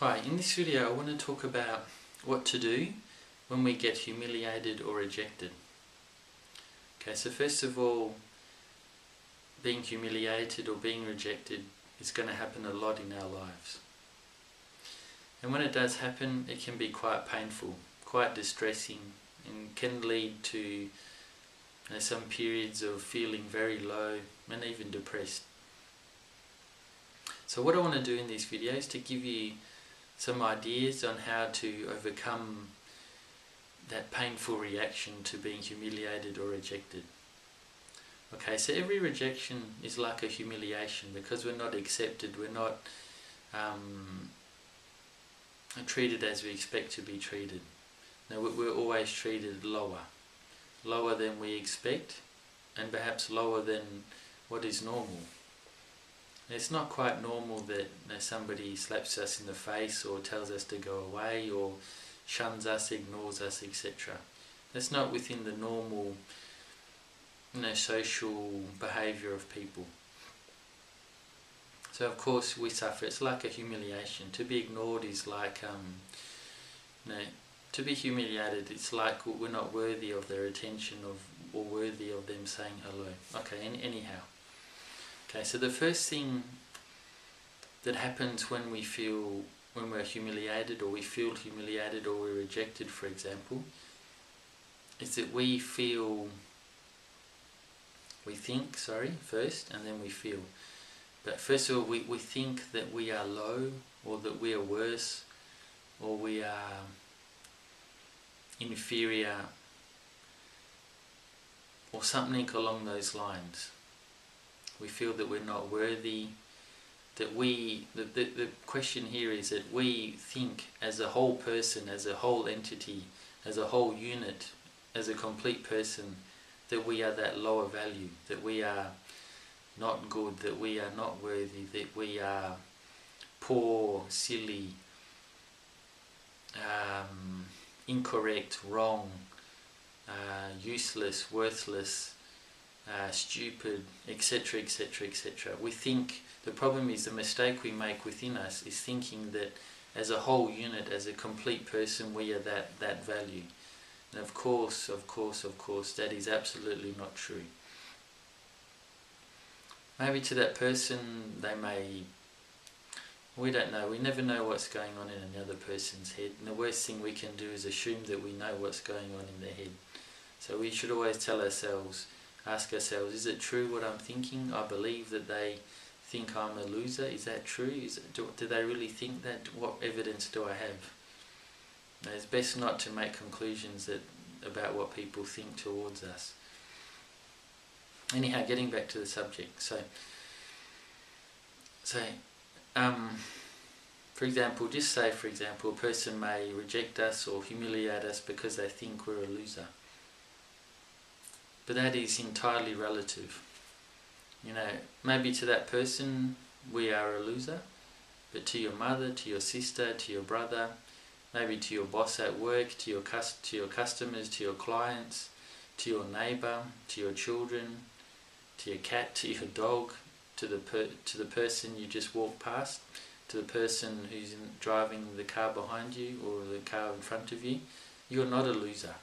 Hi, in this video I want to talk about what to do when we get humiliated or rejected. Okay, so first of all, being humiliated or being rejected is going to happen a lot in our lives. And when it does happen, it can be quite painful, quite distressing, and can lead to some periods of feeling very low and even depressed. So what I want to do in this video is to give you some ideas on how to overcome that painful reaction to being humiliated or rejected. Okay, so every rejection is like a humiliation because we're not accepted, we're not treated as we expect to be treated. Now, we're always treated lower than we expect, and perhaps lower than what is normal. It's not quite normal that somebody slaps us in the face or tells us to go away or shuns us, ignores us, etc. That's not within the normal social behaviour of people. So of course we suffer. It's like a humiliation. To be ignored is like, to be humiliated, it's like we're not worthy of their attention or worthy of them saying hello. Okay, anyhow. Okay, so the first thing that happens when we're humiliated, or we feel humiliated, or we're rejected, for example, is that we think first, and then we feel. But first of all, we think that we are low, or that we are worse, or we are inferior, or something along those lines. We feel that we're not worthy, that the question here is that we think as a whole person, as a whole entity, as a whole unit, as a complete person, that we are that lower value, that we are not good, that we are not worthy, that we are poor, silly, incorrect, wrong, useless, worthless, stupid, etc, etc, etc. We think, the problem is the mistake we make within us is thinking that as a whole unit, as a complete person, we are that value. And of course, that is absolutely not true. Maybe to that person, we don't know, we never know what's going on in another person's head, and the worst thing we can do is assume that we know what's going on in their head. So we should always ask ourselves, is it true what I'm thinking? I believe that they think I'm a loser. Is that true? Do they really think that? What evidence do I have? Now, it's best not to make conclusions about what people think towards us. Anyhow, getting back to the subject. So for example, a person may reject us or humiliate us because they think we're a loser. But that is entirely relative. Maybe to that person we are a loser, but to your mother, to your sister, to your brother, maybe to your boss at work, to your customers, to your clients, to your neighbour, to your children, to your cat, to your dog, to the person you just walked past, to the person who's driving the car behind you or the car in front of you, you're not a loser.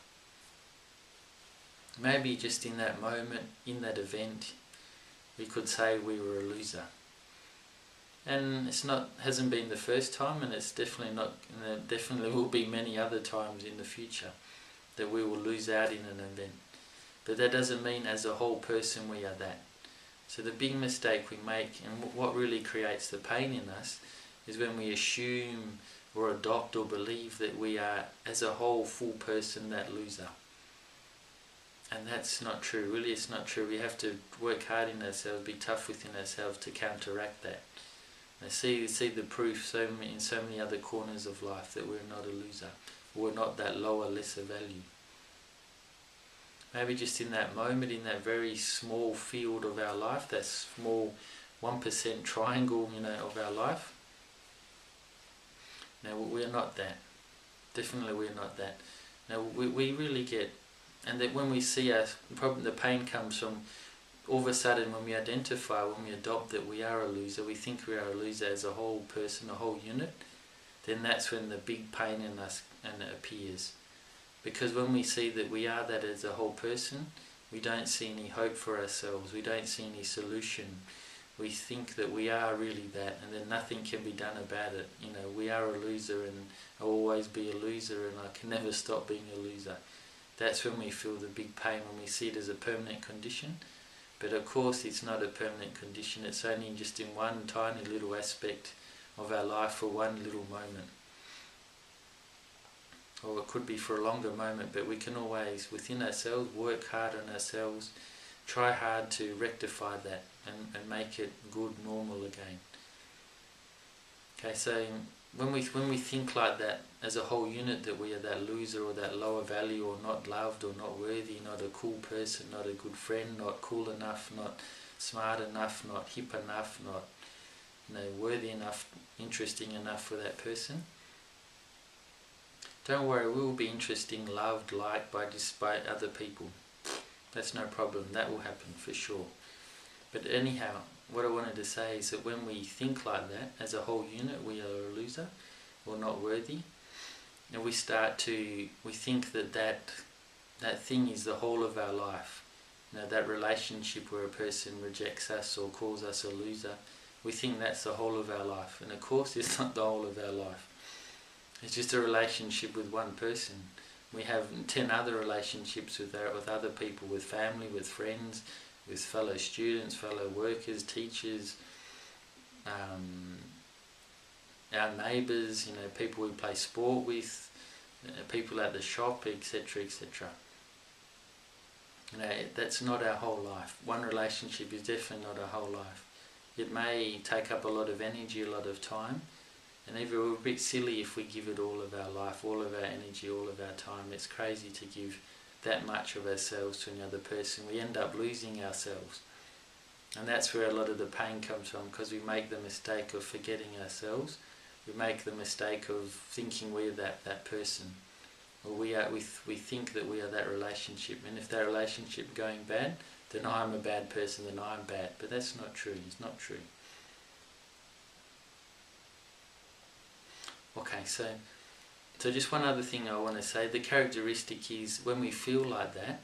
Maybe just in that moment, in that event, we could say we were a loser. And hasn't been the first time, and it's definitely not, and there definitely will be many other times in the future that we will lose out in an event. But that doesn't mean as a whole person we are that. So the big mistake we make, and what really creates the pain in us, is when we assume or adopt or believe that we are as a whole full person that loser. And that's not true. Really, it's not true. We have to work hard in ourselves, be tough within ourselves to counteract that. And see the proof in so many other corners of life that we're not a loser, or we're not that lower, lesser value. Maybe just in that moment, in that very small field of our life, that small 1% triangle, of our life. Now, we're not that. Definitely we're not that. Now, we really get, and that when we see the pain comes from all of a sudden when we identify, when we adopt that we are a loser, we think we are a loser as a whole person, a whole unit, then that's when the big pain in us appears. Because when we see that we are that as a whole person, we don't see any hope for ourselves, we don't see any solution. We think that we are really that, and then nothing can be done about it. We are a loser, and I'll always be a loser, and I can never stop being a loser. That's when we feel the big pain, when we see it as a permanent condition. But of course it's not a permanent condition, it's only just in one tiny little aspect of our life for one little moment. Or it could be for a longer moment, but we can always, within ourselves, work hard on ourselves, try hard to rectify that and make it good, normal again. Okay, so when we think like that, as a whole unit, that we are that loser or that lower value or not loved or not worthy, not a cool person, not a good friend, not cool enough, not smart enough, not hip enough, not worthy enough, interesting enough for that person. Don't worry, we will be interesting, loved, liked by other people. That's no problem, that will happen for sure. But anyhow, what I wanted to say is that when we think like that, as a whole unit, we are a loser or not worthy, and we think that thing is the whole of our life. That relationship where a person rejects us or calls us a loser, we think that's the whole of our life. And of course it's not the whole of our life. It's just a relationship with one person. We have 10 other relationships with other people, with family, with friends, with fellow students, fellow workers, teachers, our neighbours, people we play sport with, people at the shop, etc., etc. That's not our whole life. One relationship is definitely not our whole life. It may take up a lot of energy, a lot of time, and even we're a bit silly if we give it all of our life, all of our energy, all of our time. It's crazy to give that much of ourselves to another person. We end up losing ourselves. And that's where a lot of the pain comes from, because we make the mistake of forgetting ourselves. We make the mistake of thinking we're that person. Or we think that we are that relationship. And if that relationship going bad, then I'm a bad person, then I'm bad. But that's not true. It's not true. Okay, so just one other thing I want to say. The characteristic is when we feel like that,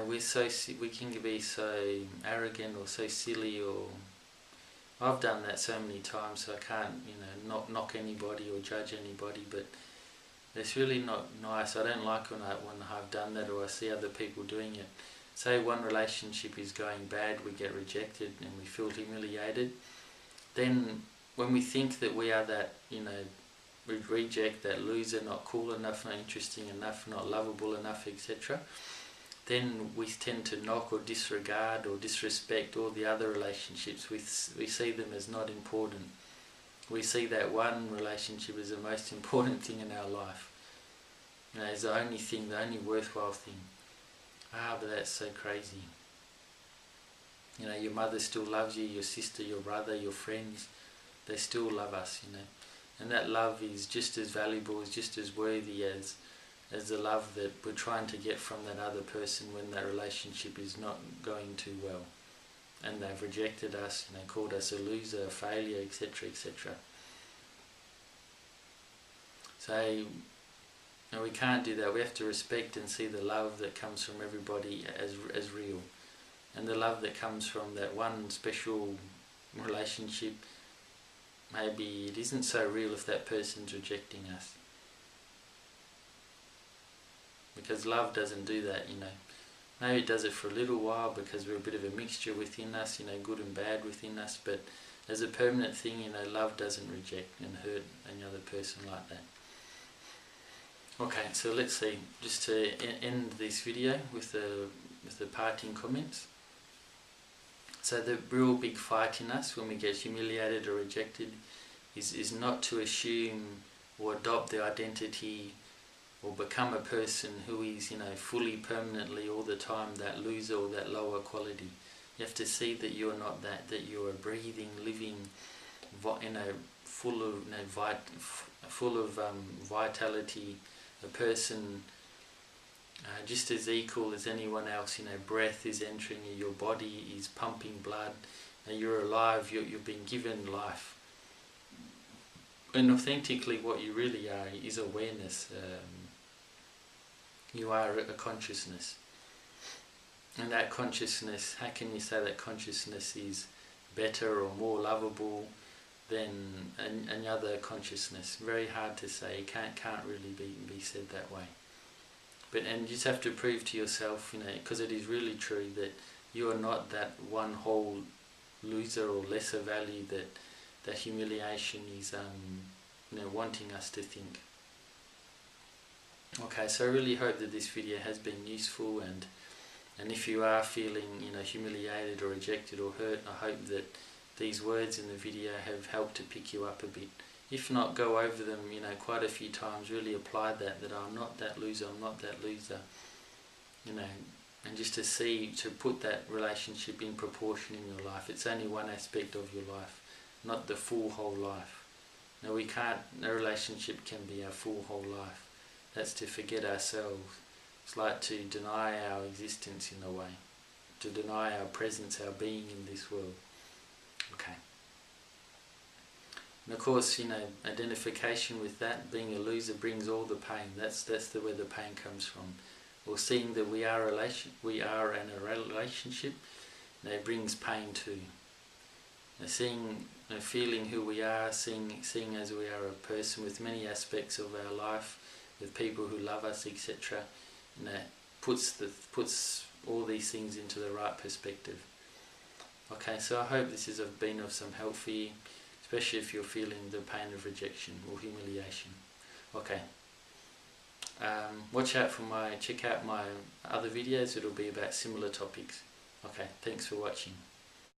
we can be so arrogant or so silly, or I've done that so many times, so I can't not knock anybody or judge anybody, but it's really not nice. I don't like when I've done that or I see other people doing it. Say one relationship is going bad, we get rejected and we feel humiliated. Then when we think that we are that, we reject, that loser, not cool enough, not interesting enough, not lovable enough, etc., then we tend to knock or disregard or disrespect all the other relationships. We see them as not important. We see that one relationship as the most important thing in our life. As the only thing, the only worthwhile thing. But that's so crazy. Your mother still loves you, your sister, your brother, your friends, they still love us, And that love is just as valuable, is just as worthy as the love that we're trying to get from that other person when that relationship is not going too well. And they've rejected us, called us a loser, a failure, etc., etc. So, we can't do that. We have to respect and see the love that comes from everybody as real. And the love that comes from that one special relationship, maybe it isn't so real if that person's rejecting us. Because love doesn't do that, Maybe it does it for a little while because we're a bit of a mixture within us, good and bad within us, but as a permanent thing, love doesn't reject and hurt another person like that. Okay, so let's see, just to end this video with the parting comments. So the real big fight in us when we get humiliated or rejected is not to assume or adopt the identity or become a person who is, fully, permanently, all the time, that loser or that lower quality. You have to see that you're not that you're a breathing, living, full of vitality, a person just as equal as anyone else. Breath is entering you, your body is pumping blood, you're alive, you've been given life. And authentically what you really are is awareness. You are a consciousness. And that consciousness, how can you say that consciousness is better or more lovable than any other consciousness? Very hard to say. It can't really be said that way. And you just have to prove to yourself, because it is really true that you are not that one whole loser or lesser value that humiliation is wanting us to think. Okay, so I really hope that this video has been useful, and if you are feeling humiliated or rejected or hurt, I hope that these words in the video have helped to pick you up a bit. If not, go over them quite a few times, really apply that I'm not that loser, I'm not that loser, and just to put that relationship in proportion in your life. It's only one aspect of your life, not the full whole life. No, no relationship can be our full whole life. That's to forget ourselves. It's like to deny our existence in a way, to deny our presence, our being in this world. Okay. And of course, identification with that, being a loser, brings all the pain. That's where the pain comes from. Or seeing that we are in a relationship, it brings pain too. Seeing, feeling who we are, seeing as we are a person with many aspects of our life, with people who love us, etc. Puts all these things into the right perspective. Okay, so I hope this has been of some help for you, especially if you're feeling the pain of rejection or humiliation. Okay. Check out my other videos. It'll be about similar topics. Okay, thanks for watching.